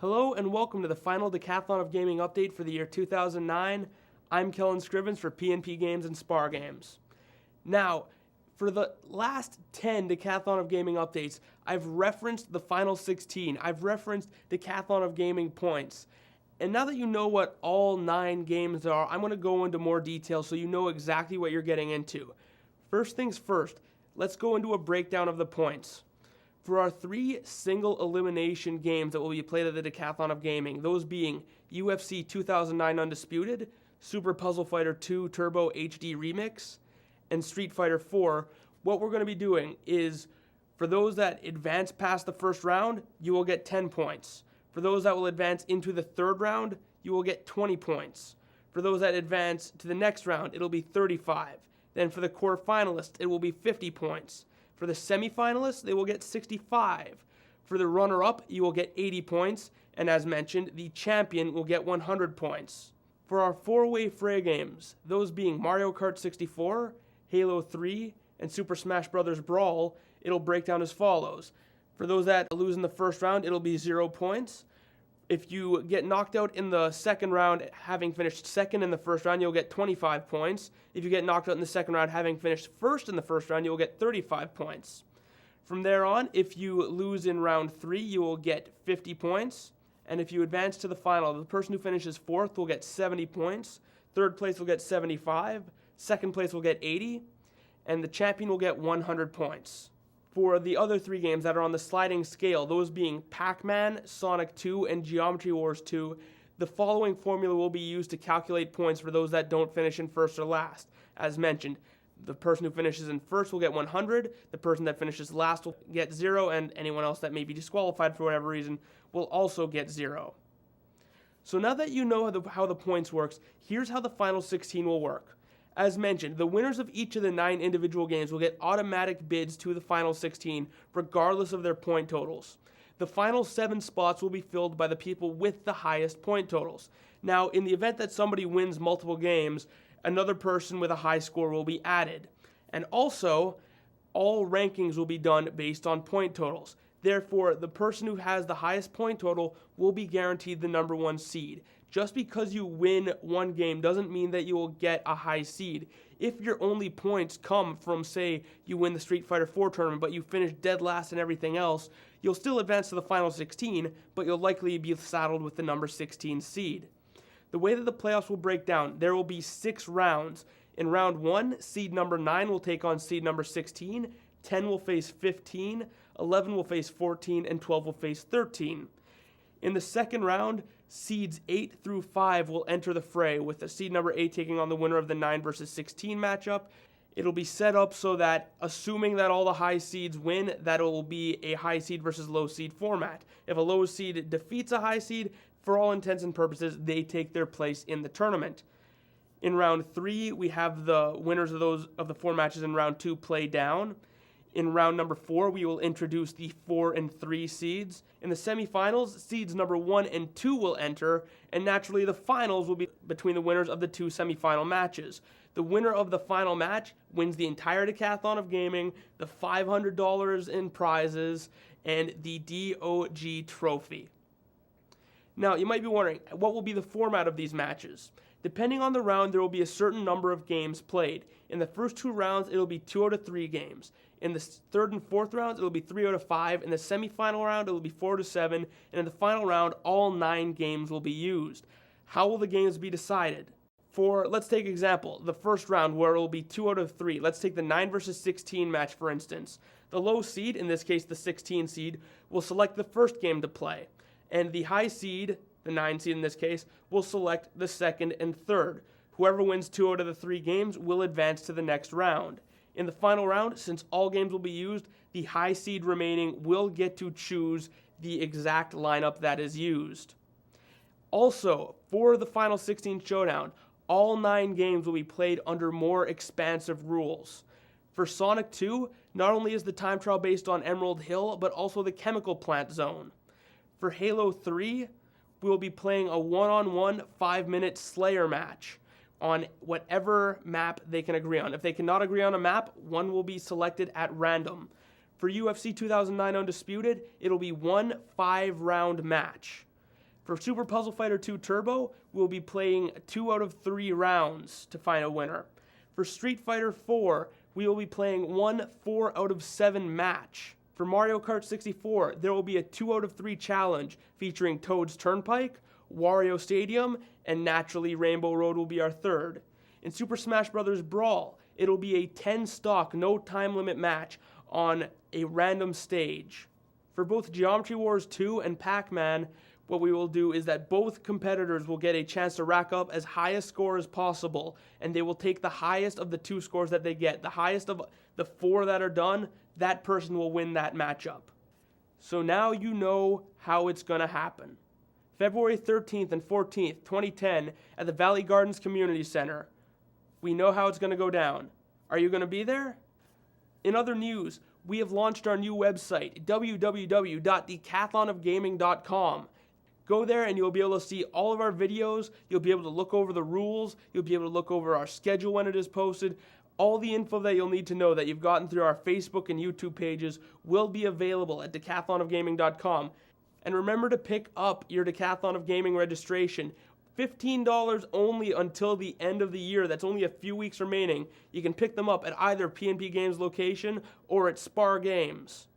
Hello and welcome to the final Decathlon of Gaming update for the year 2009. I'm Kellen Scrivens for P&P Games and Spar Games. Now, for the last 10 Decathlon of Gaming updates, I've referenced the final 16. I've referenced Decathlon of Gaming points. And now that you know what all 9 games are, I'm going to go into more detail so you know exactly what you're getting into. First things first, let's go into a breakdown of the points. For our 3 single elimination games that will be played at the Decathlon of Gaming, those being UFC 2009 Undisputed, Super Puzzle Fighter 2 Turbo HD Remix, and Street Fighter 4, what we're going to be doing is, for those that advance past the first round, you will get 10 points. For those that will advance into the third round, you will get 20 points. For those that advance to the next round, it'll be 35. Then for the quarterfinalists, it will be 50 points. For the semifinalists, they will get 65. For the runner-up, you will get 80 points. And as mentioned, the champion will get 100 points. For our 4-way fray games, those being Mario Kart 64, Halo 3, and Super Smash Bros. Brawl, it'll break down as follows. For those that lose in the first round, it'll be 0 points. If you get knocked out in the second round, having finished second in the first round, you'll get 25 points. If you get knocked out in the second round, having finished first in the first round, you'll get 35 points. From there on, if you lose in round 3, you will get 50 points. And if you advance to the final, the person who finishes fourth will get 70 points. Third place will get 75. Second place will get 80. And the champion will get 100 points. For the other 3 games that are on the sliding scale, those being Pac-Man, Sonic 2, and Geometry Wars 2, the following formula will be used to calculate points for those that don't finish in first or last. As mentioned, the person who finishes in first will get 100, the person that finishes last will get 0, and anyone else that may be disqualified for whatever reason will also get 0. So now that you know how the points works, here's how the final 16 will work. As mentioned, the winners of each of the 9 individual games will get automatic bids to the final 16, regardless of their point totals. The final 7 spots will be filled by the people with the highest point totals. Now, in the event that somebody wins multiple games, another person with a high score will be added. And also, all rankings will be done based on point totals. Therefore, the person who has the highest point total will be guaranteed the number 1 seed. Just because you win one game doesn't mean that you will get a high seed. If your only points come from, say, you win the Street Fighter 4 tournament, but you finish dead last in everything else, you'll still advance to the final 16, but you'll likely be saddled with the number 16 seed. The way that the playoffs will break down, there will be 6 rounds. In round 1, seed number 9 will take on seed number 16, 10 will face 15, 11 will face 14, and 12 will face 13. In the second round, seeds 8 through 5 will enter the fray, with the seed number 8 taking on the winner of the 9 versus 16 matchup. It'll be set up so that, assuming that all the high seeds win, that it will be a high seed versus low seed format. If a low seed defeats a high seed, for all intents and purposes, they take their place in the tournament. In round 3, we have the winners of the 4 matches in round 2 play down. In round number 4, we will introduce the 4 and 3 seeds. In the semifinals, seeds number 1 and 2 will enter, and naturally the finals will be between the winners of the 2 semifinal matches. The winner of the final match wins the entire Decathlon of Gaming, the $500 in prizes, and the DOG trophy. Now, you might be wondering, what will be the format of these matches? Depending on the round, there will be a certain number of games played. In the first 2 rounds, it will be 2 out of 3 games. In the third and fourth rounds, it will be 3 out of 5. In the semifinal round, it will be 4 to 7. And in the final round, all 9 games will be used. How will the games be decided? Let's take example, the first round where it will be 2 out of 3. Let's take the 9 versus 16 match, for instance. The low seed, in this case the 16 seed, will select the first game to play. And the high seed, the 9 seed in this case, will select the second and third. Whoever wins 2 out of the 3 games will advance to the next round. In the final round, since all games will be used, the high seed remaining will get to choose the exact lineup that is used. Also, for the final 16 showdown, all 9 games will be played under more expansive rules. For Sonic 2, not only is the time trial based on Emerald Hill, but also the chemical plant zone. For Halo 3, we will be playing a 1-on-1 5-minute Slayer match on whatever map they can agree on. If they cannot agree on a map, one will be selected at random. For UFC 2009 Undisputed, it'll be one 5-round match. For Super Puzzle Fighter 2 Turbo, we'll be playing 2 out of 3 rounds to find a winner. For Street Fighter 4, we will be playing 1 4 out of 7 match. For Mario Kart 64, there will be a 2 out of 3 challenge featuring Toad's Turnpike, Wario Stadium, and naturally Rainbow Road will be our third. In Super Smash Bros. Brawl, it'll be a 10 stock, no time limit match on a random stage. For both Geometry Wars 2 and Pac-Man, what we will do is that both competitors will get a chance to rack up as high a score as possible, and they will take the highest of the 2 scores that they get. The highest of the 4 that are done, that person will win that matchup. So now you know how it's going to happen. February 13th and 14th, 2010, at the Valley Gardens Community Center. We know how it's going to go down. Are you going to be there? In other news, we have launched our new website, www.decathlonofgaming.com. Go there and you'll be able to see all of our videos. You'll be able to look over the rules. You'll be able to look over our schedule when it is posted. All the info that you'll need to know that you've gotten through our Facebook and YouTube pages will be available at decathlonofgaming.com. And remember to pick up your Decathlon of Gaming registration. $15 only until the end of the year. That's only a few weeks remaining. You can pick them up at either PNP Games location or at Spar Games.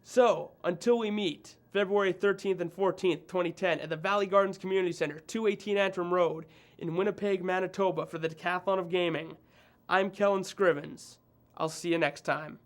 So, until we meet, February 13th and 14th, 2010, at the Valley Gardens Community Center, 218 Antrim Road, in Winnipeg, Manitoba, for the Decathlon of Gaming. I'm Kellen Scrivens. I'll see you next time.